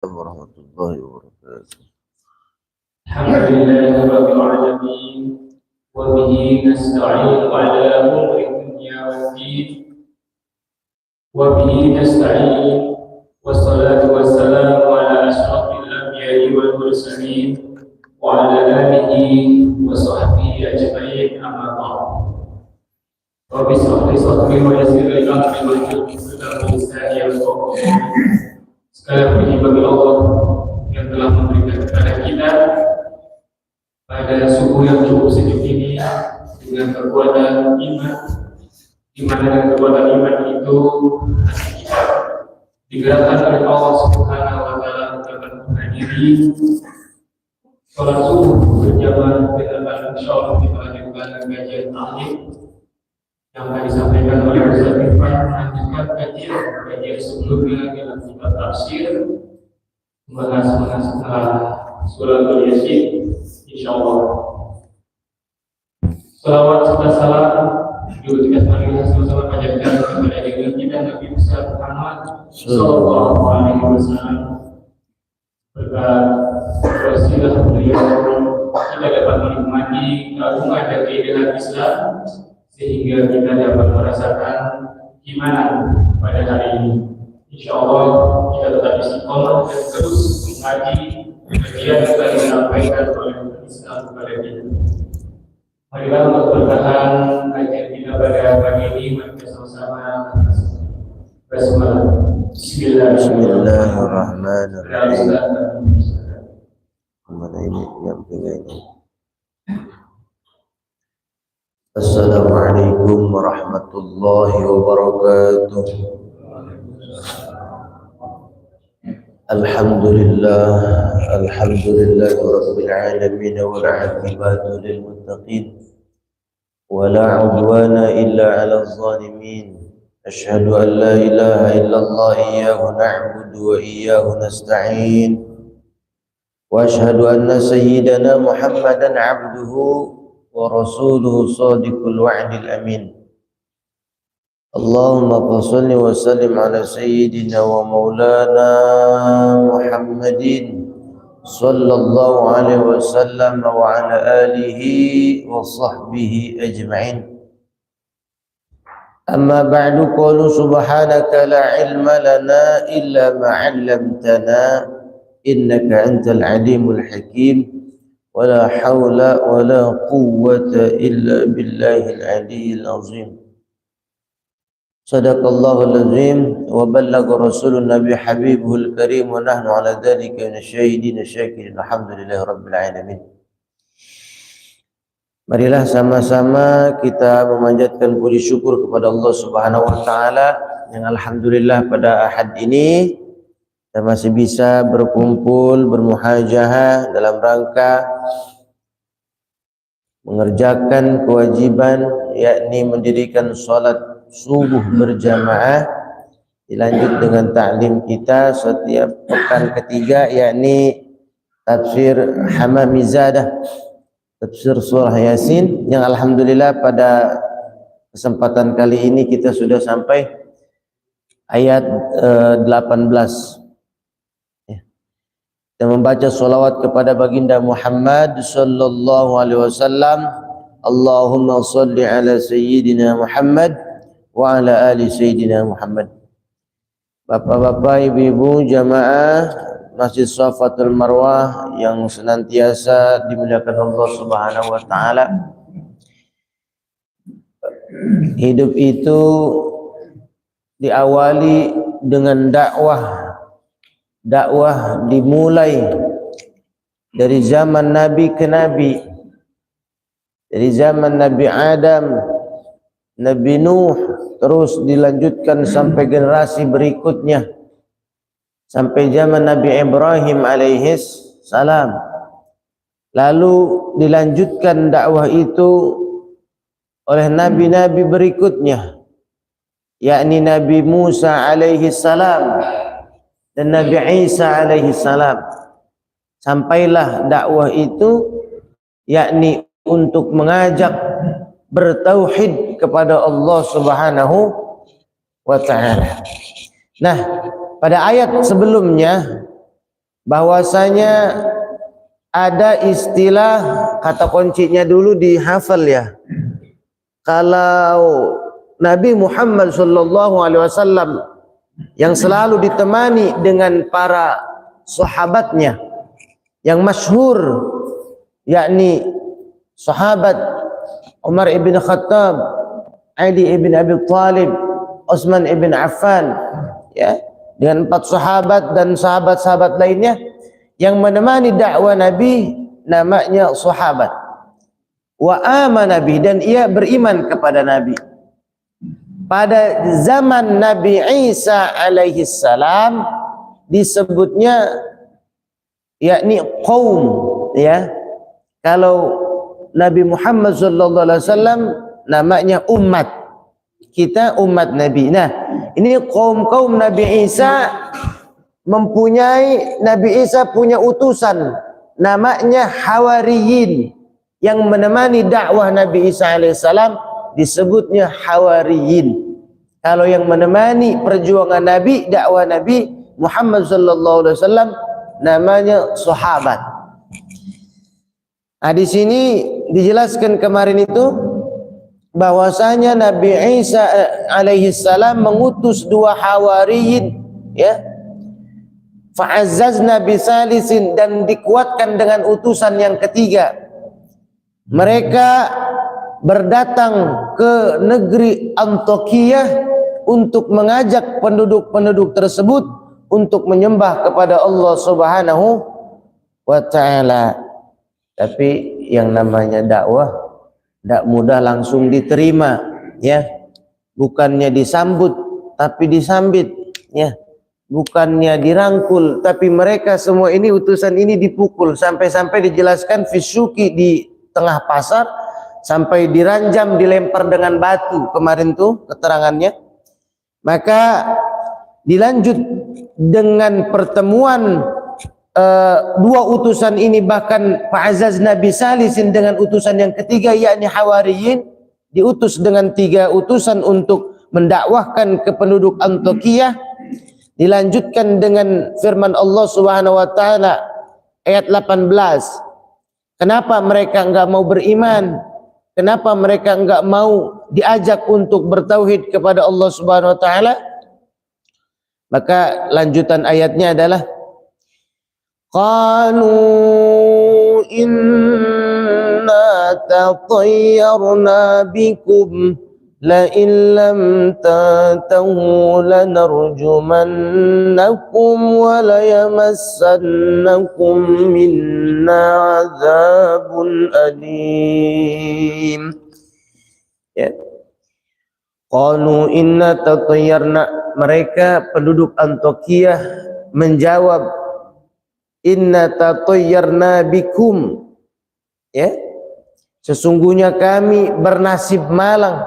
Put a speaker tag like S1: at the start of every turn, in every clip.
S1: ورحمة الله وبركاته.
S2: الحمد لله رب العالمين وبه نستعين على أمور الدنيا والدين وبه نستعين والصلاة والسلام على أشرف الأنبياء والمرسلين وعلى آله وصحبه أجمعين أما بعد. رب اشرح لي صدري ويسر لي أمري واحلل عقدة من لساني يفقهوا قولي. Segala puji bagi Allah yang telah memberikan kepada kita pada subuh yang cukup sejuk ini dengan kekuatan iman, di mana dengan kekuatan iman itu hati kita digerakkan oleh Allah Subhanahu wa Ta'ala untuk menghadiri sholat subuh berjamaah dengan insyaallah kita lanjutkan kajian taklim yang akan disampaikan oleh Ustaz Irfan, melanjutkan kajian sebelumnya dalam kitab tafsir membahas surat Al-Yasin, insyaallah. Salawat serta salam juga kita sama-sama panjatkan kepada junjungan kita Nabi besar Muhammad sallallahu alaihi wasallam. Berkat wasilah beliau kita dapat menikmati keagungan dan keindahan Islam sehingga kita dapat merasakan iman pada hari ini. Insyaallah kita tetap istiqomah dan terus mengaji kajian yang telah disampaikan oleh Islam kepada kita. Marilah untuk bertahan kajian kita pada pagi ini, mari kita sama-sama
S1: Bismillahirrahmanirrahim. Mana ini yang ini? Assalamualaikum warahmatullahi wabarakatuh. Alhamdulillah rabbil alamin wal 'aqibatu lil muttaqin wala 'udwana illa 'alal zalimin. Asyhadu an la ilaha illallah iyyahu na'budu wa iyyahu nasta'in wa asyhadu anna sayyidana Muhammadan 'abduhu wa rasuluhu shadiqul wa'dil amin. Allahumma salli wa sallim ala sayyidina wa maulana Muhammadin sallallahu alaihi wasallam wa ala alihi wa sahbihi ajma'in. Amma ba'du, qalu subhanaka la ilma lana illa ma 'allamtana innaka antal alimul hakim. ولا حول ولا قوة إلا بالله العلي العظيم. صدق الله العظيم وبلغ رسول النبي حبيبه الكريم ونحن على ذلك من الشاهدين الشاكرين الحمد لله رب العالمين. Marilah sama-sama kita memanjatkan puji syukur kepada Allah Subhanahu wa taala yang alhamdulillah pada Ahad ini kita masih bisa berkumpul, bermuhajahah dalam rangka mengerjakan kewajiban, yakni mendirikan salat subuh berjamaah, dilanjut dengan ta'lim kita setiap pekan ketiga, yakni tafsir Hamamizadah, tafsir surah Yasin, yang alhamdulillah pada kesempatan kali ini kita sudah sampai ayat 18. Dan membaca salawat kepada baginda Muhammad sallallahu alaihi wasallam. Allahumma salli ala sayyidina Muhammad wa ala ali sayyidina Muhammad. Bapak-bapak, ibu-ibu jamaah Masjid Safatul Marwah yang senantiasa dimuliakan Allah Subhanahu wa taala. Hidup itu diawali dengan dakwah. Dakwah dimulai dari zaman Nabi ke Nabi, dari zaman Nabi Adam, Nabi Nuh, terus dilanjutkan sampai generasi berikutnya, sampai zaman Nabi Ibrahim alaihis salam. Lalu dilanjutkan dakwah itu oleh nabi-nabi berikutnya, yakni Nabi Musa alaihis salam dan Nabi Isa alaihi salam. Sampailah dakwah itu yakni untuk mengajak bertauhid kepada Allah Subhanahu wa taala. Nah, pada ayat sebelumnya bahwasanya ada istilah, kata kuncinya dulu dihafal ya. Kalau Nabi Muhammad sallallahu alaihi wasallam yang selalu ditemani dengan para sahabatnya yang masyhur, yakni sahabat Umar ibn Khattab, Ali ibn Abi Thalib, Utsman ibn Affan, ya, dengan 4 sahabat dan sahabat-sahabat lainnya yang menemani dakwah Nabi, namanya sahabat. Wa amana bih, dan ia beriman kepada Nabi. Pada zaman Nabi Isa alaihi salam disebutnya yakni qaum, ya. Kalau Nabi Muhammad sallallahu alaihi wasallam namanya umat. Kita umat Nabi. Nah, ini kaum Nabi Isa mempunyai, Nabi Isa punya utusan namanya Hawariyin. Yang menemani dakwah Nabi Isa alaihissalam disebutnya Hawariyin. Kalau yang menemani perjuangan Nabi, dakwah Nabi Muhammad sallallahu alaihi wasallam namanya sahabat. Nah, di sini dijelaskan kemarin itu bahwasanya Nabi Isa alaihissalam mengutus 2 Hawariyin, ya. Fa'azzazna bisalisin, dan dikuatkan dengan utusan yang ketiga. Mereka berdatang ke negeri Antiokhia untuk mengajak penduduk-penduduk tersebut untuk menyembah kepada Allah Subhanahu wa taala. Tapi yang namanya dakwah tidak mudah langsung diterima, ya. Bukannya disambut tapi disambit, ya. Bukannya dirangkul, tapi mereka semua ini, utusan ini dipukul sampai-sampai dijelaskan fisuki, di tengah pasar, sampai diranjam, dilempar dengan batu kemarin tuh keterangannya. Maka dilanjut dengan pertemuan 2 utusan ini, bahkan fa'azazna bisalisin dengan utusan yang ketiga yakni Hawariyin, diutus dengan 3 utusan untuk mendakwahkan ke penduduk Antiokhia. Dilanjutkan dengan firman Allah Subhanahu wa taala ayat 18. Kenapa mereka enggak mau beriman? Kenapa mereka enggak mau diajak untuk bertauhid kepada Allah Subhanahu wa taala? Maka lanjutan ayatnya adalah qalu inna tatayyarna bikum la illam tantahu lanarjumannakum wa la yamassannakum minna azabun alim. Ya. Qalu inna tatayyarna, mereka penduduk Antiokhia menjawab inna tatayyarna bikum, ya, sesungguhnya kami bernasib malang.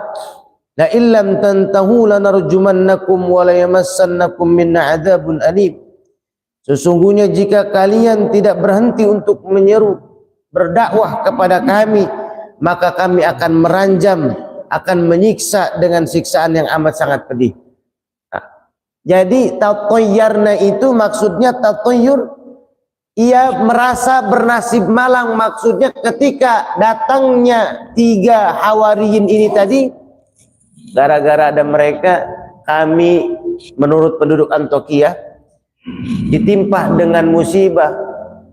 S1: La illam tantahu lanarjumannakum wa la yamassannakum minna adzabun alim. Sesungguhnya jika kalian tidak berhenti untuk menyeru berdakwah kepada kami, maka kami akan meranjam, akan menyiksa dengan siksaan yang amat sangat pedih. Nah, jadi tatayyarna itu maksudnya tatayyur, ia merasa bernasib malang, maksudnya ketika datangnya 3 Hawariyin ini tadi, gara-gara ada mereka, kami menurut penduduk Antiokhia ditimpa dengan musibah,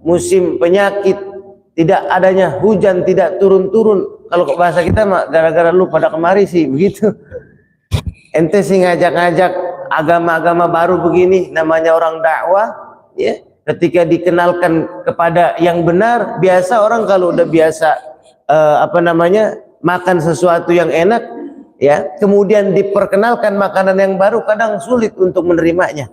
S1: musim penyakit, tidak adanya hujan, tidak turun-turun. Kalau bahasa kita mah gara-gara lu pada kemari sih, begitu. Ente sih ngajak-ngajak agama-agama baru begini, namanya orang dakwah, ya. Ketika dikenalkan kepada yang benar, biasa orang kalau udah biasa makan sesuatu yang enak, ya, kemudian diperkenalkan makanan yang baru, kadang sulit untuk menerimanya.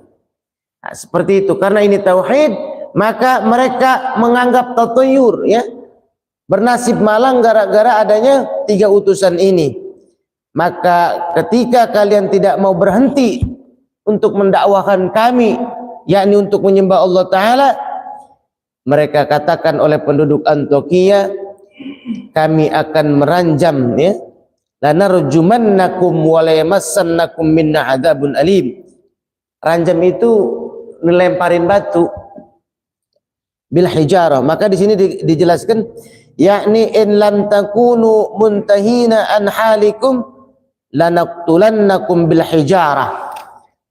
S1: Nah, seperti itu. Karena ini tauhid, maka mereka menganggap tatayur, ya, bernasib malang gara-gara adanya 3 utusan ini. Maka ketika kalian tidak mau berhenti untuk mendakwahkan kami, yakni untuk menyembah Allah Ta'ala, mereka katakan oleh penduduk Antiokhia, kami akan meranjam, ya, lanarjumannakum wa la yamassannakum minna adzabun alim. Ranjam itu ngelemparin batu, bil hijarah. Maka di sini dijelaskan, yakni in lam takunu muntahina an halikum lanaqtulannakum bil hijarah.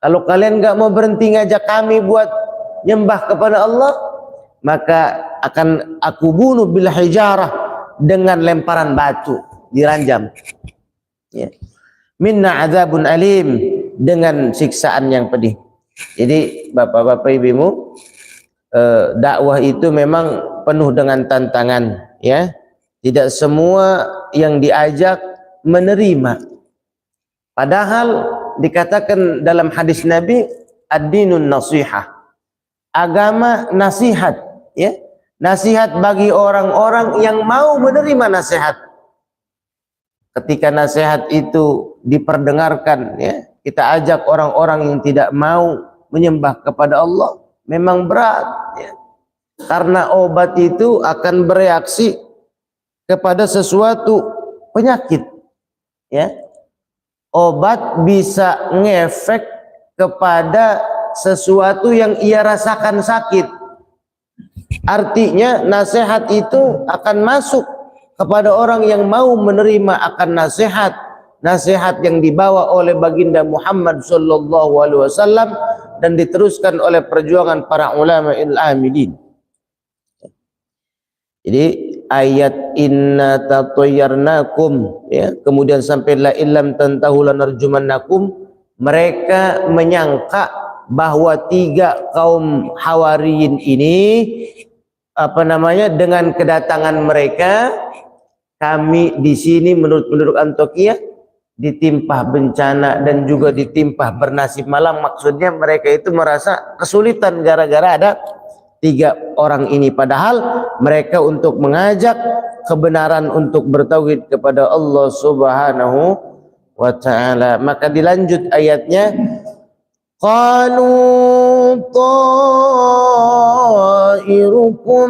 S1: Kalau kalian enggak mau berhenti ngajak kami buat nyembah kepada Allah, maka akan aku bunuh bil hijarah, dengan lemparan batu, diranjam. Ya. Minna azabun alim, dengan siksaan yang pedih. Jadi bapak-bapak ibu, dakwah itu memang penuh dengan tantangan, ya. Tidak semua yang diajak menerima. Padahal dikatakan dalam hadis Nabi, ad-dinun nasihah. Agama nasihat, ya. Nasihat bagi orang-orang yang mau menerima nasihat. Ketika nasihat itu diperdengarkan, ya, kita ajak orang-orang yang tidak mau menyembah kepada Allah, memang berat, ya. Karena obat itu akan bereaksi kepada sesuatu penyakit, ya. Obat bisa ngefek kepada sesuatu yang ia rasakan sakit. Artinya nasihat itu akan masuk kepada orang yang mau menerima akan nasihat yang dibawa oleh baginda Muhammad sallallahu alaihi wasallam dan diteruskan oleh perjuangan para ulama il-amilin. Jadi ayat inna tatayyarnakum, ya, kemudian sampai la illam tantahu lanarjumannakum, mereka menyangka bahwa 3 kaum Hawariyin ini dengan kedatangan mereka, kami di sini menurut penduduk Antioquia ditimpah bencana dan juga ditimpah bernasib malang. Maksudnya mereka itu merasa kesulitan gara-gara ada 3 orang ini, padahal mereka untuk mengajak kebenaran untuk bertauhid kepada Allah Subhanahu wa ta'ala. Maka dilanjut ayatnya, qalu ta'irukum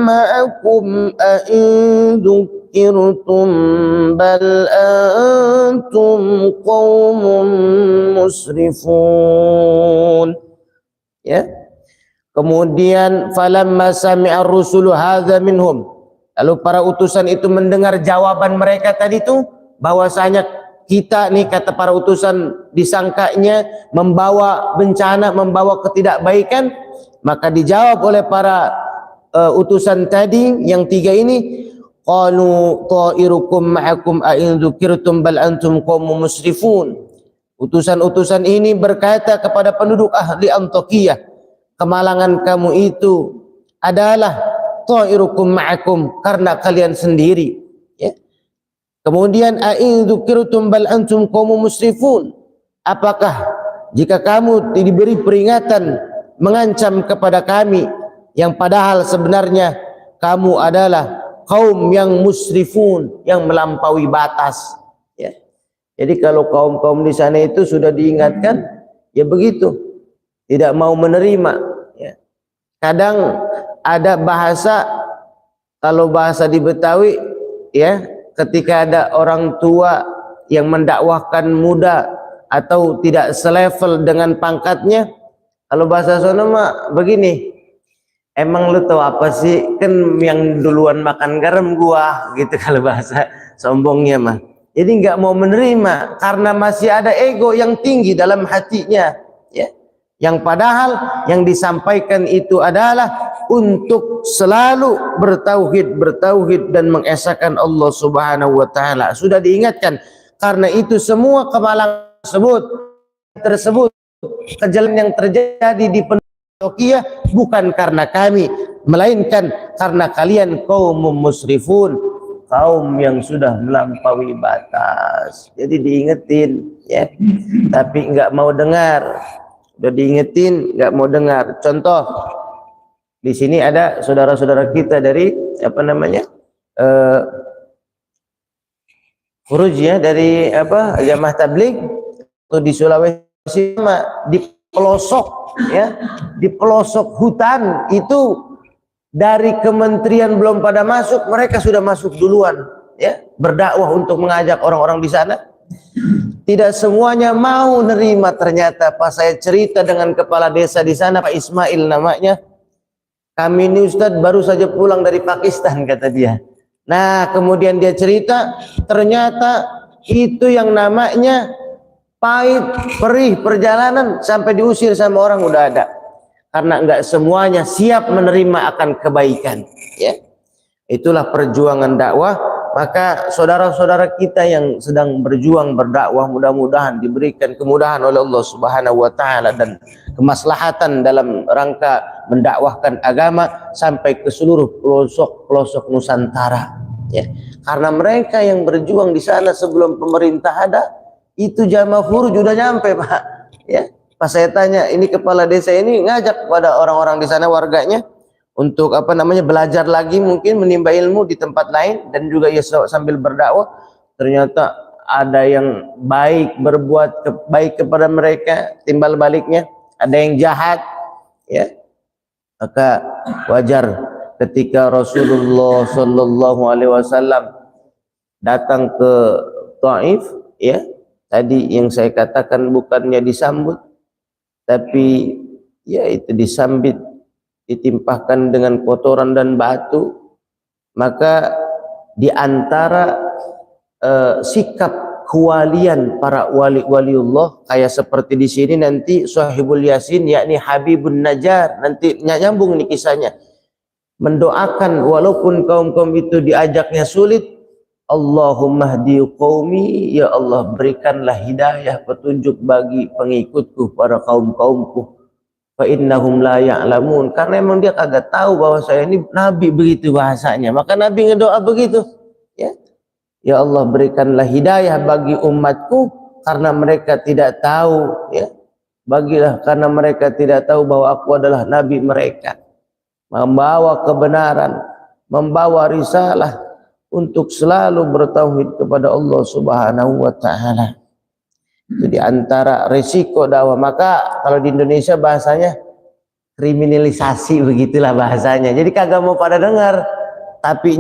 S1: ma'akum a'indukirtum bal antum qaumun musrifun, ya. Kemudian falamma sami'ar rusulu hadza minhum, lalu para utusan itu mendengar jawaban mereka tadi itu, bahwasanya kita nih, kata para utusan, disangkanya membawa bencana, membawa ketidakbaikan. Maka dijawab oleh para utusan tadi yang 3 ini, qalu ta'irukum ma'akum a'in dzukirtum bal antum qaumun musrifun. Utusan-utusan ini berkata kepada penduduk ahli Antioquia, kemalangan kamu itu adalah ta'irukum ma'akum, karena kalian sendiri, ya. Kemudian a'in dzukirtum bal antum qaumun musrifun, apakah jika kamu diberi peringatan mengancam kepada kami, yang padahal sebenarnya kamu adalah kaum yang musrifun, yang melampaui batas, ya. Jadi kalau kaum-kaum di sana itu sudah diingatkan, ya begitu, tidak mau menerima, ya. Kadang ada bahasa, kalau bahasa di Betawi, ya, ketika ada orang tua yang mendakwahkan muda atau tidak selevel dengan pangkatnya, kalau bahasa sono mah begini, emang lu tahu apa sih, kan yang duluan makan garam gua, gitu kalau bahasa sombongnya mah. Jadi nggak mau menerima karena masih ada ego yang tinggi dalam hatinya, ya. Yang padahal yang disampaikan itu adalah untuk selalu bertauhid dan mengesahkan Allah Subhanahu wa taala. Sudah diingatkan, karena itu semua kemalangan tersebut kejelekan yang terjadi di Antioquia bukan karena kami, melainkan karena kalian kaum musrifun, kaum yang sudah melampaui batas. Jadi diingetin, ya, tapi nggak mau dengar. Udah diingetin nggak mau dengar. Contoh, di sini ada saudara-saudara kita dari Furuj, ya, dari jamaah tabligh atau di Sulawesi, di pelosok, ya, di pelosok hutan itu, dari kementerian belum pada masuk, mereka sudah masuk duluan, ya, berdakwah untuk mengajak orang-orang di sana. Tidak semuanya mau nerima. Ternyata pas saya cerita dengan kepala desa di sana, Pak Ismail namanya, kami ini Ustadz baru saja pulang dari Pakistan, kata dia. Nah, kemudian dia cerita, ternyata itu yang namanya pahit, perih perjalanan sampai diusir sama orang udah ada. Karena enggak semuanya siap menerima akan kebaikan, ya. Itulah perjuangan dakwah. Maka saudara-saudara kita yang sedang berjuang berdakwah, mudah-mudahan diberikan kemudahan oleh Allah Subhanahu wa taala dan kemaslahatan dalam rangka mendakwahkan agama sampai ke seluruh pelosok-pelosok Nusantara, ya. Karena mereka yang berjuang di sana sebelum pemerintah ada, itu jamaah furuj sudah nyampe, Pak, ya. Pas saya tanya, ini kepala desa ini ngajak kepada orang-orang di sana, warganya, untuk belajar lagi, mungkin menimba ilmu di tempat lain dan juga ya sambil berdakwah. Ternyata ada yang baik, berbuat baik kepada mereka, timbal baliknya ada yang jahat, ya. Maka wajar ketika Rasulullah Shallallahu Alaihi Wasallam datang ke Taif, ya, tadi yang saya katakan bukannya disambut, tapi ya itu disambit, ditimpahkan dengan kotoran dan batu. Maka di antara sikap kewalian para wali-waliullah kayak seperti di sini nanti Sahibul Yasin, yakni Habibun Najjar, nanti nyambung nih kisahnya, mendoakan walaupun kaum-kaum itu diajaknya sulit, Allahumma hdi qaumi, ya Allah berikanlah hidayah, petunjuk bagi pengikutku, para kaum-kaumku, fa innahum la ya'lamun, karena memang dia kagak tahu bahwa saya ini nabi, begitu bahasanya. Maka nabi ngedoa begitu, ya. Ya Allah berikanlah hidayah bagi umatku karena mereka tidak tahu, ya. Bagilah karena mereka tidak tahu bahwa aku adalah nabi mereka, membawa kebenaran, membawa risalah untuk selalu bertauhid kepada Allah Subhanahu wa taala. Jadi antara resiko dakwah, maka kalau di Indonesia bahasanya kriminalisasi, begitulah bahasanya. Jadi kagak mau pada dengar, tapi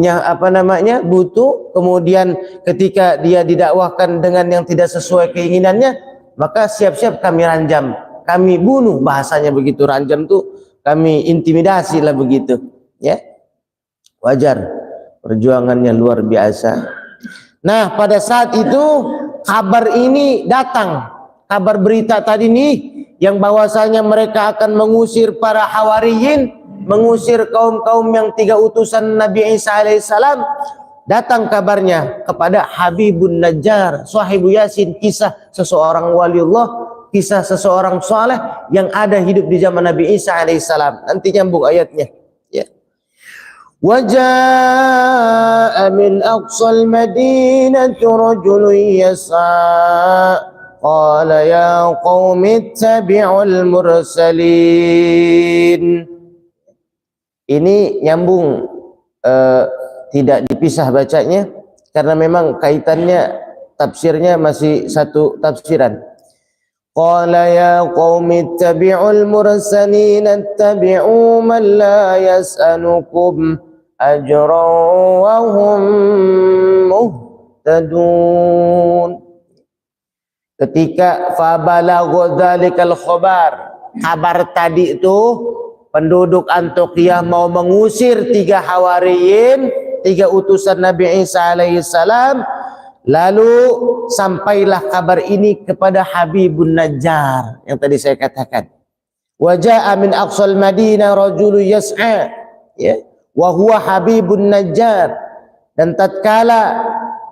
S1: butuh. Kemudian ketika dia didakwahkan dengan yang tidak sesuai keinginannya, maka siap-siap kami ranjam, kami bunuh, bahasanya begitu. Ranjam tuh kami intimidasi lah, begitu, ya. Wajar, perjuangannya luar biasa. Nah, pada saat itu kabar ini datang, kabar berita tadi nih, yang bahwasanya mereka akan mengusir para hawariyin, mengusir kaum-kaum yang 3 utusan Nabi Isa alaihissalam. Datang kabarnya kepada Habibun Najjar, Sahibu Yasin, kisah seseorang waliullah, kisah seseorang saleh yang ada hidup di zaman Nabi Isa alaihissalam. Nanti nyambung ayatnya, ya. وجاء من أقصى المدينة رجل يسعى قال يا قوم اتبعوا المرسلين. Ini nyambung, tidak dipisah bacanya karena memang kaitannya, tafsirnya masih satu tafsiran. Qala ya qaumi ittabi'ul mursalin ittabi'u man la yas'alukum ajran wa hum muhtadun. Ketika fabalagha dzalikal khabar, kabar tadi itu penduduk Antiokhia mau mengusir 3 hawariyin, 3 utusan Nabi Isa alaihissalam. Lalu sampailah kabar ini kepada Habibun Najjar yang tadi saya katakan. Waja'a min aqsal Madinah rajulun yas'a, ya, wa huwa Habibun Najjar. Dan tatkala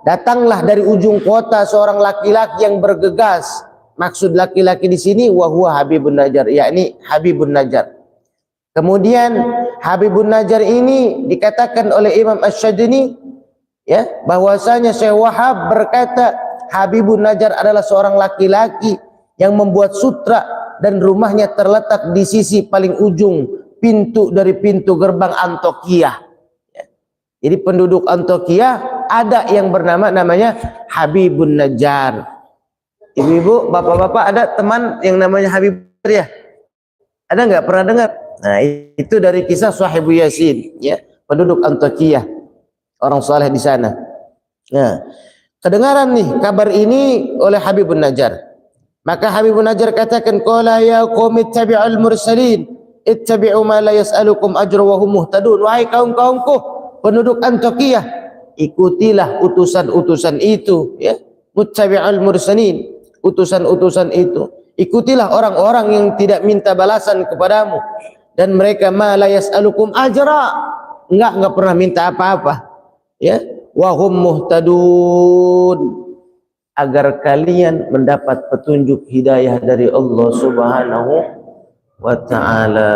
S1: datanglah dari ujung kota seorang laki-laki yang bergegas. Maksud laki-laki di sini wa huwa Habibun Najjar, yakni Habibun Najjar. Kemudian Habibun Najjar ini dikatakan oleh Imam Asy-Syadini, ya, bahwasanya Syekh Wahab berkata Habibun Najjar adalah seorang laki-laki yang membuat sutra dan rumahnya terletak di sisi paling ujung pintu dari pintu gerbang Antiokhia. Ya. Jadi penduduk Antiokhia ada yang namanya Habibun Najjar. Ibu-ibu, bapak-bapak, ada teman yang namanya Habib ya? Ada nggak pernah dengar? Nah, itu dari kisah Sahibu Yasin, ya, penduduk Antiokhia, orang saleh di sana. Nah, kedengaran nih kabar ini oleh Habibun Najjar. Maka Habibun Najjar katakan, qala ya qaumi ittabi'ul mursalin. ittabi'u ma la yas'alukum ajra wa hum muhtadun. Wahai kaum-kaumku penduduk Antioquia, ikutilah utusan-utusan itu, ya. Muttabi'al mursalin, utusan-utusan itu. Ikutilah orang-orang yang tidak minta balasan kepadamu, dan mereka ma la yas'alukum ajra, enggak pernah minta apa-apa, ya. Wa hum muhtadun, agar kalian mendapat petunjuk hidayah dari Allah Subhanahu wa ta'ala.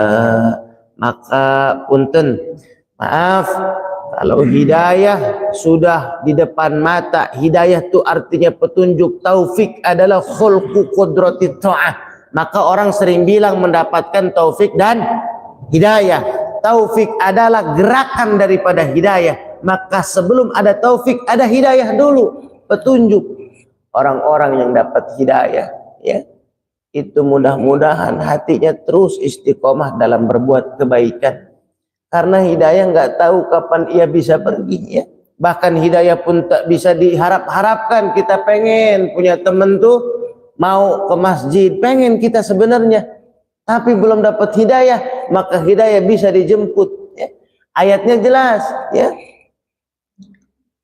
S1: Maka punten, maaf kalau hidayah sudah di depan mata. Hidayah itu artinya petunjuk. Taufik adalah khulqu qudrati ta'ah. Maka orang sering bilang mendapatkan taufik dan hidayah. Taufik adalah gerakan daripada hidayah. Maka sebelum ada taufik ada hidayah dulu, petunjuk. Orang-orang yang dapat hidayah, ya, itu mudah-mudahan hatinya terus istiqomah dalam berbuat kebaikan. Karena hidayah nggak tahu kapan ia bisa pergi, ya. Bahkan hidayah pun tak bisa diharap-harapkan. Kita pengen punya temen tuh mau ke masjid, pengen kita sebenarnya, tapi belum dapat hidayah, maka hidayah bisa dijemput, ya. Ayatnya jelas, ya.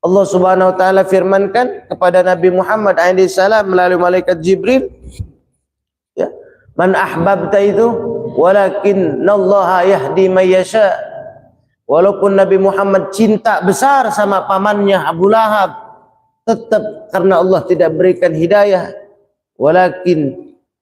S1: Allah Subhanahu wa ta'ala firmankan kepada Nabi Muhammad alaihissalam melalui malaikat Jibril, ya, man ahbabta itu walakinallaha yahdi may yasha. Walaupun Nabi Muhammad cinta besar sama pamannya Abu Lahab, tetap karena Allah tidak berikan hidayah,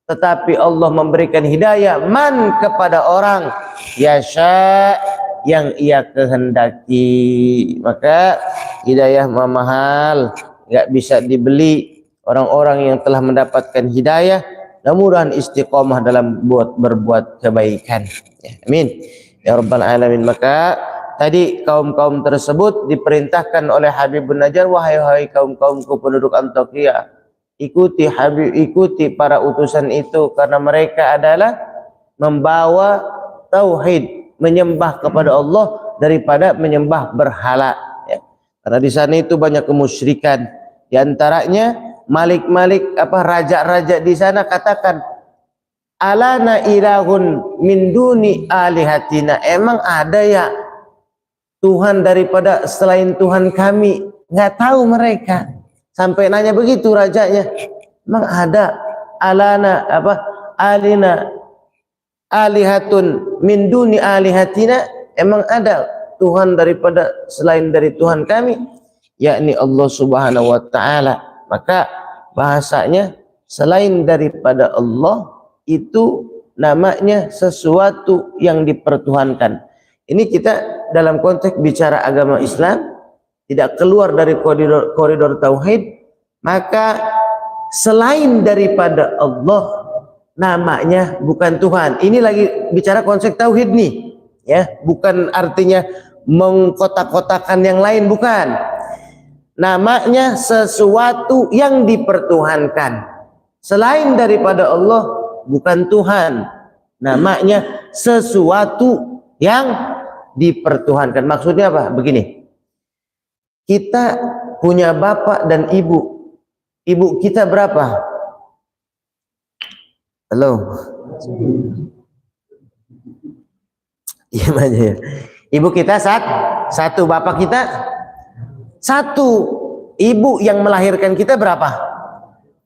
S1: tetapi Allah memberikan hidayah man, kepada orang yasha, yang ia kehendaki. Maka hidayah mahal, nggak bisa dibeli. Orang-orang yang telah mendapatkan hidayah mudah-mudahan istiqomah dalam berbuat kebaikan, ya. Amin ya rabbal alamin. Maka tadi kaum-kaum tersebut diperintahkan oleh Habibun Najjar, wahai kaum-kaumku penduduk Antioquia, ikuti para utusan itu, karena mereka adalah membawa tauhid, menyembah kepada Allah daripada menyembah berhala, ya. Karena di sana itu banyak kemusyrikan. Di antaranya malik-malik, raja-raja di sana katakan, alana ilahun min duni alihatina, emang ada ya Tuhan daripada selain Tuhan kami? Nggak tahu mereka, sampai nanya begitu rajanya, emang ada alana alina alihatun min duni alihatina, emang ada Tuhan daripada selain dari Tuhan kami, yakni Allah Subhanahu wa ta'ala. Maka bahasanya selain daripada Allah itu namanya sesuatu yang dipertuhankan. Ini kita dalam konteks bicara agama Islam, tidak keluar dari koridor tauhid. Maka selain daripada Allah namanya bukan Tuhan. Ini lagi bicara konsep tauhid nih, ya, bukan artinya mengkotak-kotakan yang lain, bukan. Namanya sesuatu yang dipertuhankan. Selain daripada Allah bukan Tuhan, namanya sesuatu yang dipertuhankan. Maksudnya apa? Begini, kita punya bapak dan ibu. Ibu kita berapa? Halo. Iya aja ya. Ibu kita satu, bapak kita satu. Ibu yang melahirkan kita berapa?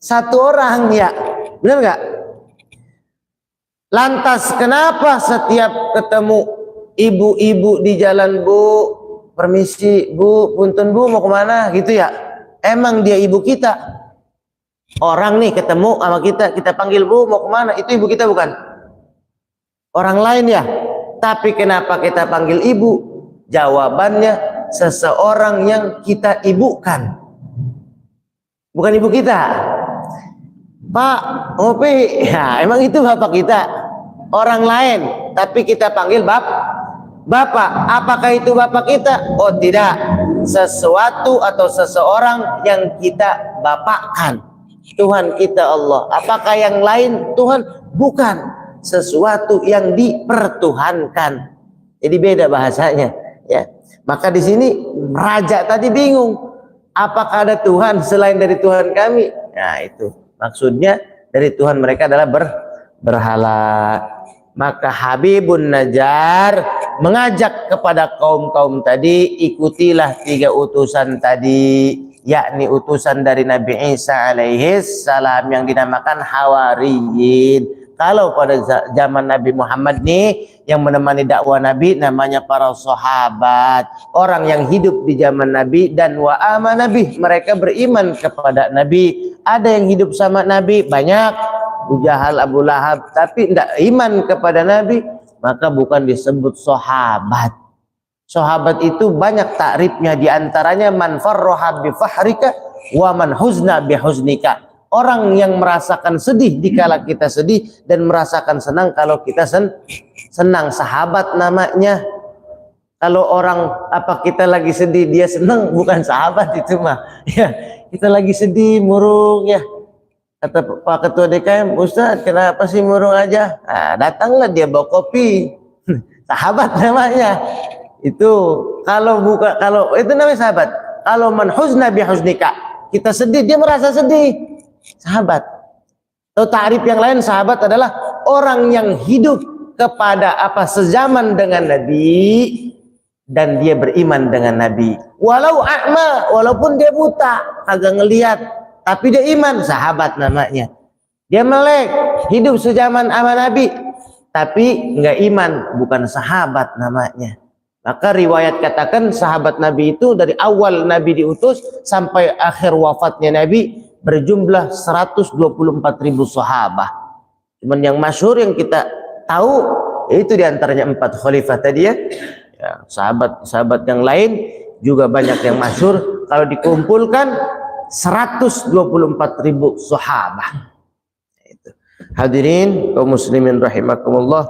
S1: Satu orang, ya. Benar nggak? Lantas kenapa setiap ketemu ibu-ibu di jalan, Bu, permisi Bu, punten Bu, mau kemana gitu ya? Emang dia ibu kita? Orang nih ketemu sama kita panggil Bu, mau kemana? Itu ibu kita bukan? Orang lain ya? Tapi kenapa kita panggil ibu? Jawabannya seseorang yang kita ibukan, bukan ibu kita. Pak, ngopi, ya emang itu bapak kita, orang lain, tapi kita panggil bapak. Apakah itu bapak kita? Oh tidak, sesuatu atau seseorang yang kita bapakkan. Tuhan kita Allah. Apakah yang lain Tuhan? Bukan, sesuatu yang dipertuhankan. Jadi beda bahasanya, ya. Maka di sini raja tadi bingung, apakah ada Tuhan selain dari Tuhan kami? Nah itu maksudnya, dari Tuhan mereka adalah berhala. Maka Habibun Najjar mengajak kepada kaum-kaum tadi, ikutilah 3 utusan tadi, yakni utusan dari Nabi Isa alaihi salam yang dinamakan Hawariyin. Kalau pada zaman Nabi Muhammad nih, yang menemani dakwah Nabi namanya para sahabat, orang yang hidup di zaman Nabi dan wa amana Nabi, mereka beriman kepada Nabi. Ada yang hidup sama Nabi banyak, Abu Jahal, Abu Lahab, tapi tidak iman kepada Nabi, maka bukan disebut sahabat. Sahabat itu banyak takrifnya, diantaranya man farroha bi fahrika wa man huzna bi huznika. Orang yang merasakan sedih dikala kita sedih dan merasakan senang kalau kita senang, sahabat namanya. Kalau orang kita lagi sedih dia senang, bukan sahabat itu mah. Ya, kita lagi sedih murung ya. Kata Pak Ketua DKM, Ustaz kenapa sih murung aja? Nah, datanglah dia bawa kopi. Sahabat namanya. Itu kalau itu namanya sahabat. Kalau man huzna bi huznika, kita sedih dia merasa sedih. Sahabat. Atau ta'rif yang lain, sahabat adalah orang yang hidup kepada sezaman dengan Nabi dan dia beriman dengan Nabi. Walau a'ma, walaupun dia buta, kagak ngelihat, tapi dia iman, sahabat namanya. Dia melek, hidup sezaman sama Nabi, tapi enggak iman, bukan sahabat namanya. Maka riwayat katakan sahabat Nabi itu dari awal Nabi diutus sampai akhir wafatnya Nabi berjumlah 124.000 sahabat. Cuman yang masyhur yang kita tahu itu diantaranya 4 khalifah tadi ya. Sahabat-sahabat yang lain juga banyak yang masyhur. Kalau dikumpulkan 124.000 sahabat. Itu. Hadirin kaum muslimin rahimakumullah.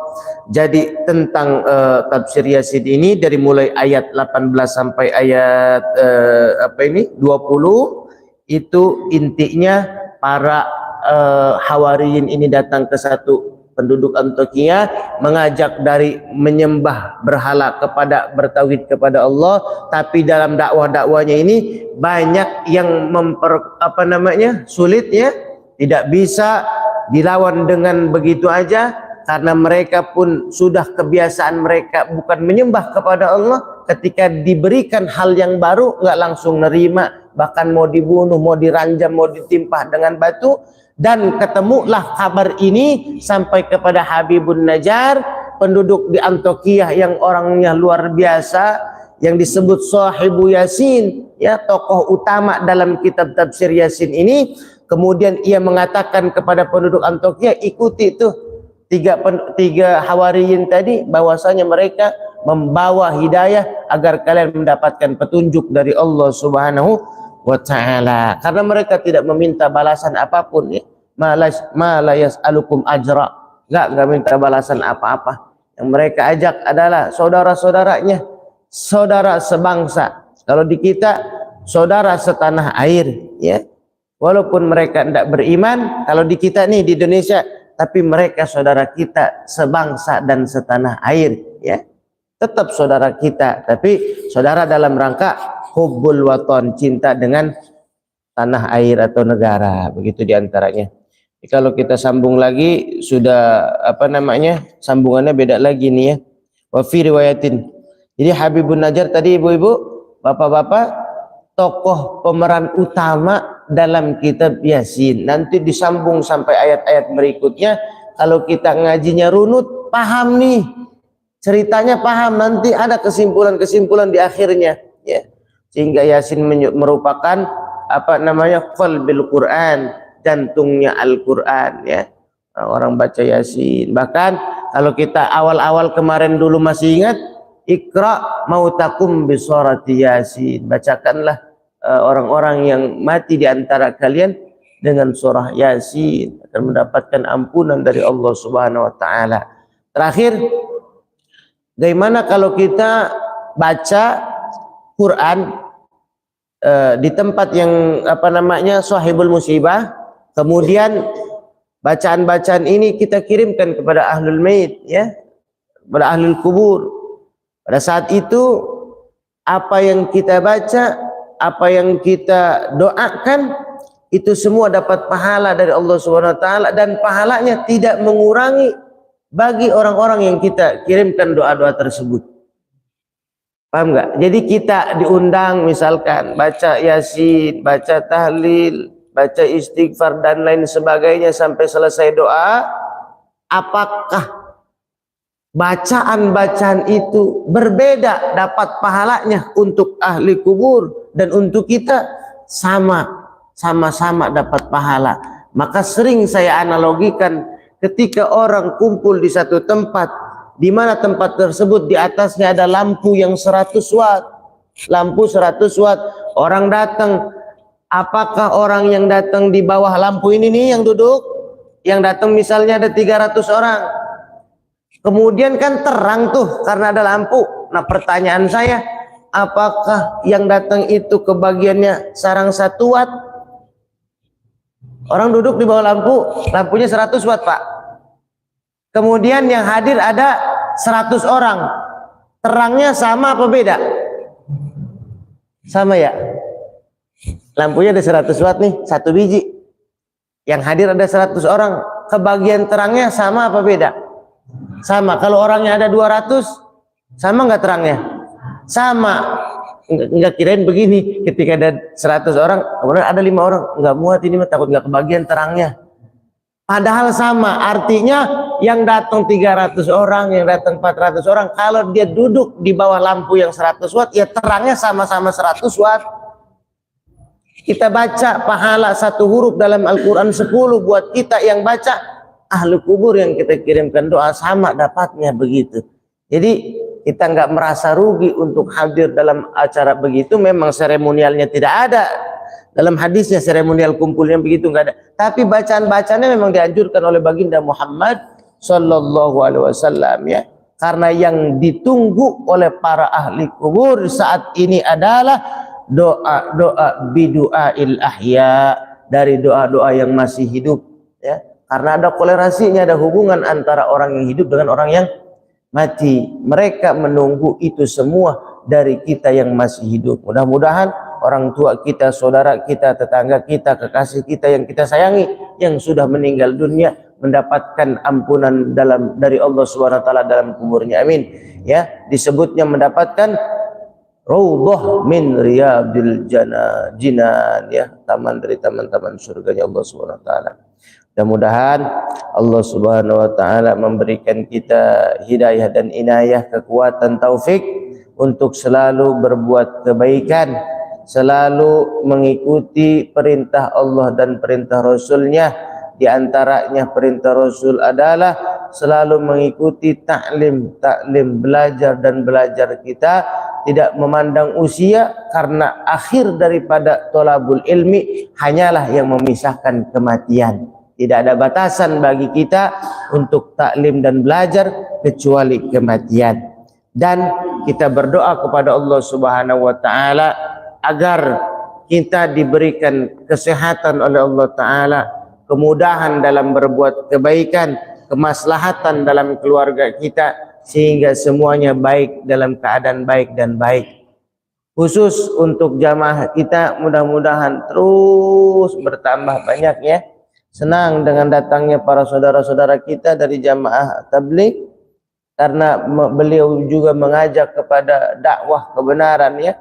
S1: Jadi tentang tafsir Yasin ini dari mulai ayat 18 sampai ayat 20 itu intinya para Hawariyin ini datang ke satu penduduk Antioquia, mengajak dari menyembah berhala kepada bertauhid kepada Allah. Tapi dalam dakwah-dakwahnya ini banyak yang sulit ya, tidak bisa dilawan dengan begitu aja, karena mereka pun sudah kebiasaan mereka bukan menyembah kepada Allah. Ketika diberikan hal yang baru nggak langsung nerima, bahkan mau dibunuh, mau diranjam, mau ditimpah dengan batu. Dan ketemulah kabar ini sampai kepada Habibun Najjar, penduduk di Antioquia yang orangnya luar biasa, yang disebut Sahibu Yasin, ya, tokoh utama dalam kitab tafsir Yasin ini. Kemudian ia mengatakan kepada penduduk Antioquia, ikuti itu tiga Hawariyin tadi, bahwasanya mereka membawa hidayah agar kalian mendapatkan petunjuk dari Allah Subhanahu wa ta'ala. Karena mereka tidak meminta balasan apapun ya. Ma la yas'alukum ajra. Enggak minta balasan apa-apa. Yang mereka ajak adalah saudara-saudaranya, saudara sebangsa. Kalau di kita saudara setanah air ya. Walaupun mereka tidak beriman, kalau di kita nih di Indonesia, tapi mereka saudara kita sebangsa dan setanah air ya. Tetap saudara kita, tapi saudara dalam rangka hubbul waton, cinta dengan tanah air atau negara, begitu diantaranya. Kalau kita sambung lagi sudah sambungannya beda lagi nih ya. Wa fi riwayatin. Jadi Habibun Najjar tadi ibu-ibu, bapak-bapak, tokoh pemeran utama dalam kitab Yasin. Nanti disambung sampai ayat-ayat berikutnya. Kalau kita ngajinya runut, paham nih. Ceritanya paham, nanti ada kesimpulan-kesimpulan di akhirnya ya. Sehingga Yasin merupakan qalbil Quran, jantungnya Al-Quran ya. Orang baca Yasin. Bahkan kalau kita awal-awal kemarin dulu masih ingat, Iqra mautakum bisurati Yasin. Bacakanlah orang-orang yang mati di antara kalian dengan surah Yasin, akan mendapatkan ampunan dari Allah Subhanahu wa taala. Terakhir, bagaimana kalau kita baca Quran di tempat yang sahibul musibah, kemudian bacaan-bacaan ini kita kirimkan kepada ahlul mayit ya, kepada ahlul kubur. Pada saat itu apa yang kita baca, apa yang kita doakan, itu semua dapat pahala dari Allah Subhanahu wa taala, dan pahalanya tidak mengurangi bagi orang-orang yang kita kirimkan doa-doa tersebut. Paham nggak? Jadi kita diundang misalkan baca Yasin, baca tahlil, baca istighfar dan lain sebagainya sampai selesai doa. Apakah bacaan-bacaan itu berbeda dapat pahalanya untuk ahli kubur dan untuk kita? Sama-sama dapat pahala. Maka sering saya analogikan ketika orang kumpul di satu tempat, di mana tempat tersebut di atasnya ada lampu yang 100 watt. Lampu 100 watt. Orang datang, apakah orang yang datang di bawah lampu ini nih yang duduk? Yang datang misalnya ada 300 orang. Kemudian kan terang tuh karena ada lampu. Nah, pertanyaan saya, apakah yang datang itu kebagiannya sarang 1 watt? Orang duduk di bawah lampu, lampunya 100 watt, Pak. Kemudian yang hadir ada 100 orang. Terangnya sama apa beda? Sama ya? Lampunya ada 100 watt nih, 1 biji. Yang hadir ada 100 orang. Kebagian terangnya sama apa beda? Sama. Kalau orangnya ada 200, sama nggak terangnya? Sama. Nggak kirain begini, ketika ada 100 orang, kemudian ada 5 orang, nggak muat ini, takut nggak kebagian terangnya. Padahal sama, artinya yang datang 300 orang, yang datang 400 orang, kalau dia duduk di bawah lampu yang 100 watt, ya terangnya sama-sama 100 watt. Kita baca pahala 1 huruf dalam Al-Quran 10 buat kita yang baca, ahli kubur yang kita kirimkan doa sama dapatnya begitu. Jadi kita nggak merasa rugi untuk hadir dalam acara begitu. Memang seremonialnya tidak ada. Dalam hadisnya seremonial kumpulnya begitu nggak ada. Tapi bacaan-bacaannya memang dianjurkan oleh baginda Muhammad Sallallahu Alaihi Wasallam ya. Karena yang ditunggu oleh para ahli kubur saat ini adalah doa-doa bidu'ail ahya, dari doa-doa yang masih hidup ya. Karena ada kolerasinya, ada hubungan antara orang yang hidup dengan orang yang mati. Mereka menunggu itu semua dari kita yang masih hidup. Mudah-mudahan orang tua kita, saudara kita, tetangga kita, kekasih kita yang kita sayangi, yang sudah meninggal dunia, mendapatkan ampunan dari Allah SWT dalam kuburnya. Amin. Ya, disebutnya mendapatkan raudhah min riyadil jinan ya, taman dari taman-taman surganya Allah SWT. Mudah-mudahan Allah Subhanahu wa taala memberikan kita hidayah dan inayah, kekuatan, taufik untuk selalu berbuat kebaikan, selalu mengikuti perintah Allah dan perintah Rasul-Nya. Di antaranya perintah Rasul adalah selalu mengikuti taklim, belajar dan belajar kita, tidak memandang usia, karena akhir daripada thalabul ilmi hanyalah yang memisahkan kematian. Tidak ada batasan bagi kita untuk taklim dan belajar kecuali kematian. Dan kita berdoa kepada Allah Subhanahu wa taala agar kita diberikan kesehatan oleh Allah taala, kemudahan dalam berbuat kebaikan, kemaslahatan dalam keluarga kita, sehingga semuanya baik dalam keadaan baik dan baik. Khusus untuk jamaah kita, mudah-mudahan terus bertambah banyak ya. Senang dengan datangnya para saudara-saudara kita dari jamaah tabligh, karena beliau juga mengajak kepada dakwah kebenaran ya.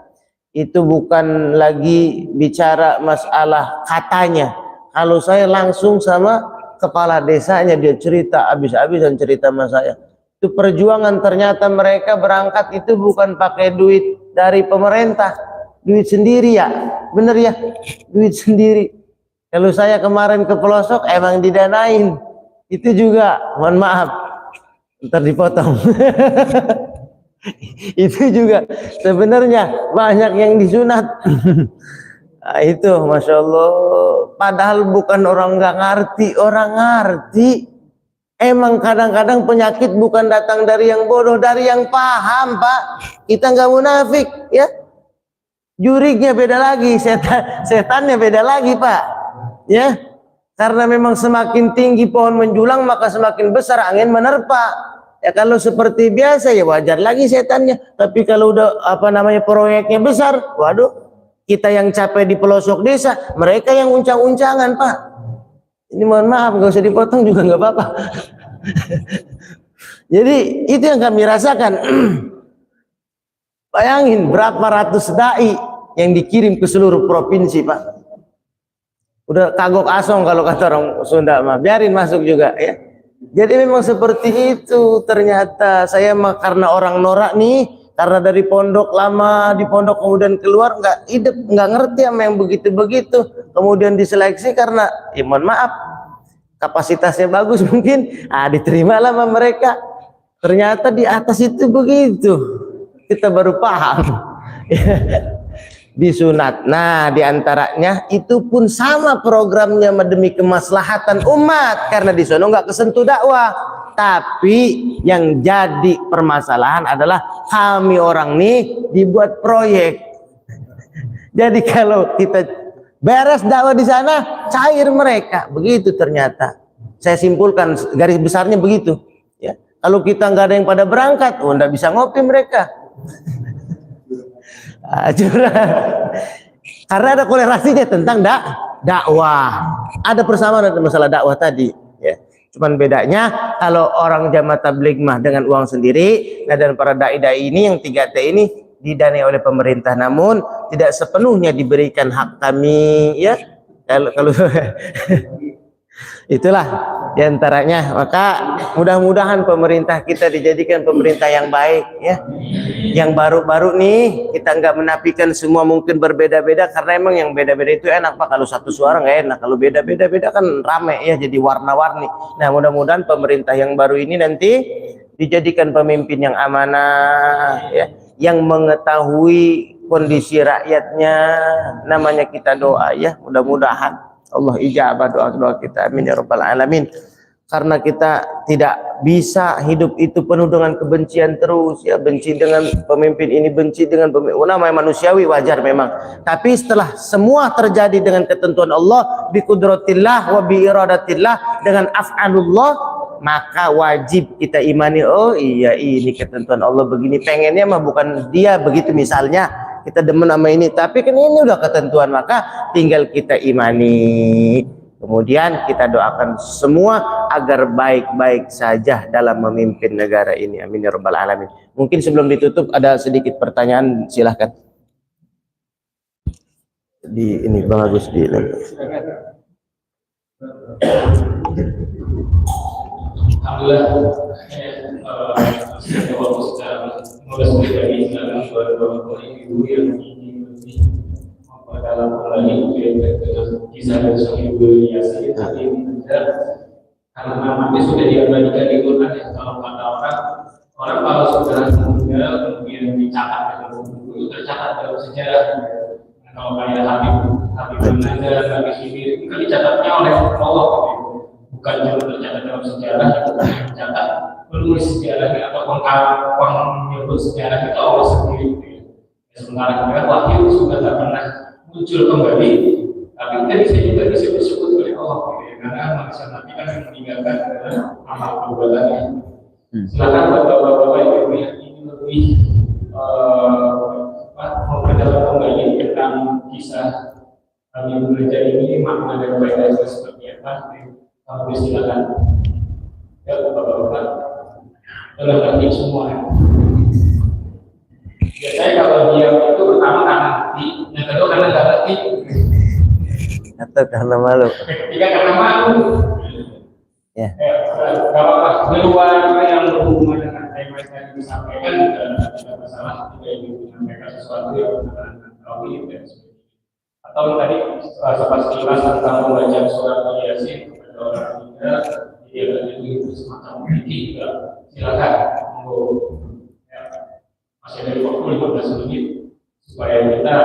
S1: Itu bukan lagi bicara masalah katanya. Kalau saya langsung sama kepala desanya, dia cerita habis-habisan cerita sama saya. Itu perjuangan, ternyata mereka berangkat itu bukan pakai duit dari pemerintah, duit sendiri ya, bener ya, duit sendiri. Kalau saya kemarin ke pelosok emang didanain, itu juga, mohon maaf, ntar dipotong. Itu juga sebenarnya banyak yang disunat. Nah, itu Masya Allah, padahal bukan orang nggak ngerti, orang ngerti. Emang kadang-kadang penyakit bukan datang dari yang bodoh, dari yang paham, Pak. Kita nggak munafik ya. Jurignya beda lagi, setannya beda lagi, Pak. Ya, karena memang semakin tinggi pohon menjulang maka semakin besar angin menerpa. Ya kalau seperti biasa ya wajar lagi setannya. Tapi kalau udah proyeknya besar, waduh, kita yang capek di pelosok desa, mereka yang uncang-uncangan, Pak. Ini mohon maaf, nggak usah dipotong juga nggak apa-apa. Jadi itu yang kami rasakan. Bayangin berapa ratus dai yang dikirim ke seluruh provinsi, Pak. Udah kagok asong kalau kata orang Sunda mah, biarin masuk juga ya. Jadi memang seperti itu ternyata. Saya mah karena orang norak nih, karena dari pondok lama di pondok kemudian keluar nggak ngerti sama yang begitu-begitu. Kemudian diseleksi karena mohon maaf kapasitasnya bagus mungkin, diterimalah sama mereka. Ternyata di atas itu begitu. Kita baru paham. Disunat. Nah, diantaranya itu pun sama programnya demi kemaslahatan umat, karena di sono nggak kesentuh dakwah. Tapi yang jadi permasalahan adalah kami orang nih dibuat proyek. Jadi kalau kita beres dakwah di sana, cair mereka. Begitu ternyata. Saya simpulkan garis besarnya begitu. Ya, kalau kita nggak ada yang pada berangkat, nggak bisa ngopi mereka. Karena ada kolerasinya tentang dakwah. Ada persamaan dalam masalah dakwah tadi. Ya. Cuman bedanya kalau orang jamaah tabligh mah dengan uang sendiri, dan para dai-dai ini yang 3T ini didanai oleh pemerintah, namun tidak sepenuhnya diberikan hak kami. Ya, kalau itulah diantaranya. Maka mudah-mudahan pemerintah kita dijadikan pemerintah yang baik ya. Yang baru-baru nih kita nggak menafikan semua mungkin berbeda-beda, karena emang yang beda-beda itu enak Pak. Kalau satu suara nggak enak, kalau beda-beda kan rame ya, jadi warna-warni. Nah mudah-mudahan pemerintah yang baru ini nanti dijadikan pemimpin yang amanah ya, yang mengetahui kondisi rakyatnya. Namanya kita doa ya, mudah-mudahan Allah ijabah doa-doa kita, amin ya rabbal alamin. Karena kita tidak bisa hidup itu penuh dengan kebencian terus ya, benci dengan pemimpin ini, benci dengan pemimpin. Namanya manusiawi, wajar memang. Tapi setelah semua terjadi dengan ketentuan Allah, bi qudratillah wa bi iradatillah, dengan af'alullah, maka wajib kita imani, oh iya ini ketentuan Allah begini, pengennya mah bukan dia begitu misalnya, kita demen sama ini, tapi kan ini udah ketentuan, maka tinggal kita imani. Kemudian kita doakan semua agar baik-baik saja dalam memimpin negara ini, amin ya rabbal alamin. Mungkin sebelum ditutup ada sedikit pertanyaan, silahkan. Di ini Bang Agus di
S2: dalam kembali kisah dari Sahibul Yasin tadi karena namanya sudah diabadikan di Quran ya. Kalau kata orang kalau sudah meninggal kemudian dicatat dalam buku itu tercatat dalam sejarah. Kalau kayak Habib Nazar, Habib Sibir itu dicatatnya oleh Allah, bukan cuma tercatat dalam sejarah, tercatat penulis sejarahnya atau menyebut sejarah itu Allah sendiri. Sementara kita wahyu sudah tak pernah muncul kembali, tapi kita bisa juga disebut oleh Allah, karena manusia Nabi kan yang meninggalkan amal perbuatannya. Silakan bapak-bapak ibu yang ini lebih memperdalam kembali tentang kisah kami bekerja ini, makna dan faedahnya seperti apa. Kami silakan ya bapak-bapak dalam hati semua. Biasanya kalau dia itu pertama karena hati, yang kedua karena nggak ngerti,
S1: atau karena malu.
S2: ketiga karena malu.
S1: Ya.
S2: Gak apa-apa. Di luar yang berhubungan dengan tema yang disampaikan tidak masalah. Tidak ingin menyampaikan sesuatu yang menerangkan tauhid dan sebagainya. Atau tadi sekilas tentang membaca surat Yasin kepada orang muda, dia itu semacam kritik juga. Silakan. Masih ada 15 menit supaya kita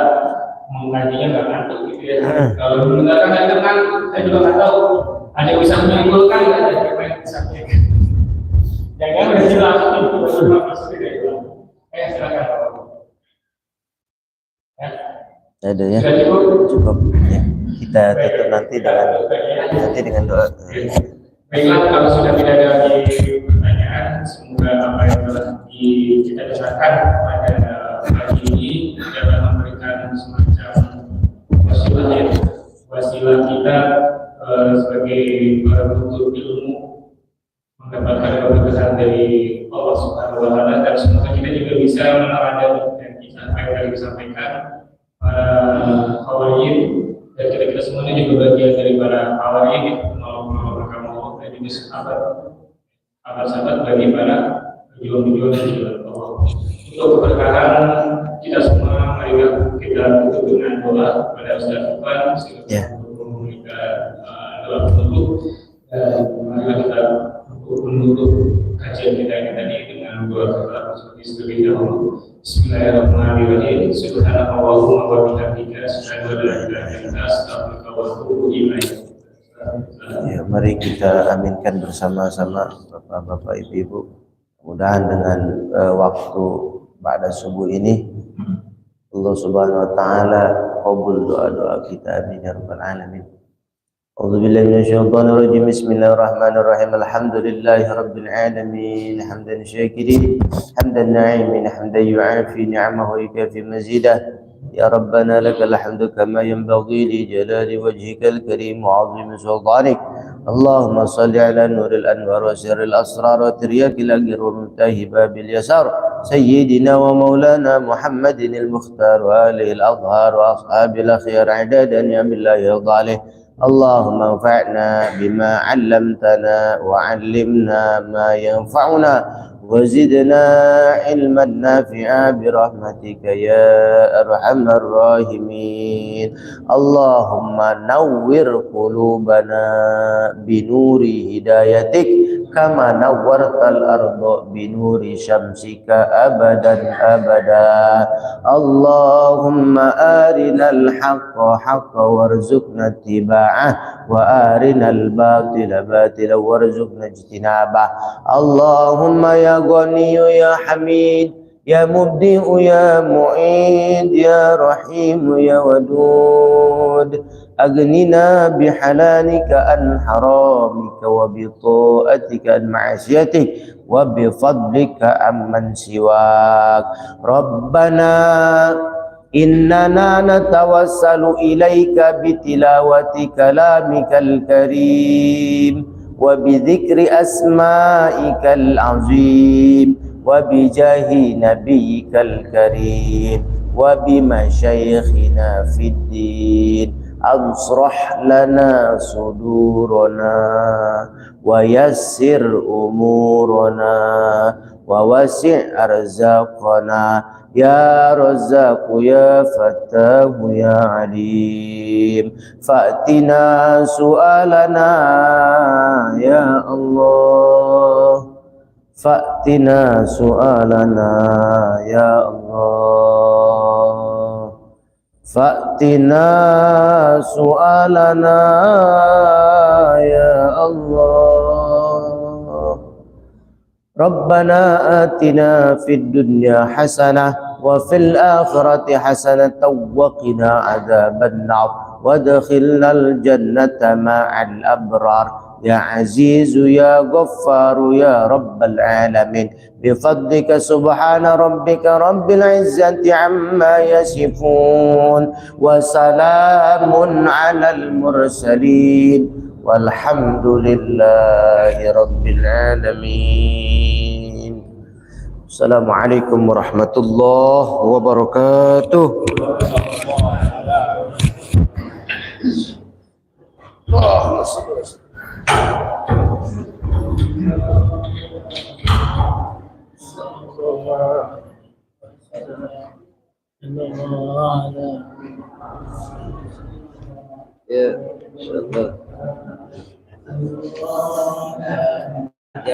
S2: mengajinya nggak ngantuk gitu ya. Kalau mendengarkan dari ngantuk, saya juga nggak tahu ada yang bisa menyimpulkan nggak ada yang disampaikan. Jangan udah jelas itu maksudnya itu. Silakan. Ya.
S1: Ada ya. Cukup ya. Kita tutup nanti dengan doa.
S2: Baiklah, kalau sudah tidak ada lagi pertanyaan, semoga apa yang telah kita dengarkan pada pagi ini dapat memberikan semacam wasilah kita sebagai para penuntut ilmu mendapatkan berkah dari Allah Subhanahu wa taala, dan semoga kita juga bisa meneladani dan kita apa yang disampaikan para hawarin, dan kita semuanya juga bagian dari para hawarin menolong kamu dan juga sahabat bagi para pejuang-pejuang di jalan Allah. Untuk keberkahan kita semua, mari kita tutup dengan doa kepada Ustaz Iqbal untuk memberikan doa penutup, dan mari kita menutup kajian kita ini tadi dengan doa kita seperti dahulu. Bismillahirrahmanirrahim. Subhanallahumma wa bihamdika asyhadu an la ilaha illa anta astaghfiruka wa atubu ilaik.
S1: Ya, mari kita aminkan bersama-sama Bapak-bapak, Ibu-ibu. Mudah-mudahan dengan waktu pada subuh ini Allah Subhanahu wa taala qabul doa-doa kita, amin ya rabbal alamin. A'udzubillahi minasyaitonir rajim. Bismillahirrahmanirrahim. Alhamdulillahi rabbil alamin. Hamdan syakirin, hamdan na'imin, hamdan yu'afi ni'amahu wa yukafi mazidah. يا ربنا لك الحمد كما ينبغي لجلال وجهك الكريم وعظيم سلطانك. اللهم صل على نور الأنوار وسر الأسرار وترياك الأجر ومنتهى باب اليسار سيدنا ومولانا محمد المختار وآله الأطهار وأصحاب الأخيار عدادا يا من لا يرضى عليه. اللهم انفعنا بما علمتنا وعلمنا ما ينفعنا وزدنا علما نافعا برحمتك يا أرحم الراحمين. اللهم نور قلوبنا بنور هدايتك كما نورت الأرض بنور شمسك أبدا أبدا. اللهم أرنا الحق حقا وارزقنا اتباعه وأرنا الباطل باطلا وارزقنا اجتنابه. اللهم يا غني يا حميد يا مبدئ يا معيد يا رحيم يا ودود أغننا بحلالك عن حرامك وبطاعتك عن معصيتك وبفضلك عمن سواك. ربنا إننا نتوسل إليك بتلاوة كلامك الكريم وبذكر أسمائك العظيم وبجاه نبيك الكريم وبمشايخنا في الدين. أنصرح لنا صدورنا ويسر أمورنا ووسع أرزاقنا يا رزاق يا فتاه يا عليم. فأتنا سؤالنا يا الله، فأتنا سؤالنا يا الله، فأتنا سؤالنا يا الله. ربنا آتنا في الدنيا حسنة وفي الآخرة حسنة وقنا عذاب النار وادخلنا الجنة مع الأبرار يا عزيز يا غفار يا رب العالمين. بفضلك سبحان ربك رب العزة عما يصفون وسلام على المرسلين والحمد لله رب العالمين. السلام عليكم ورحمة الله وبركاته. اللهم صل وسلم. Ya, insyaallah.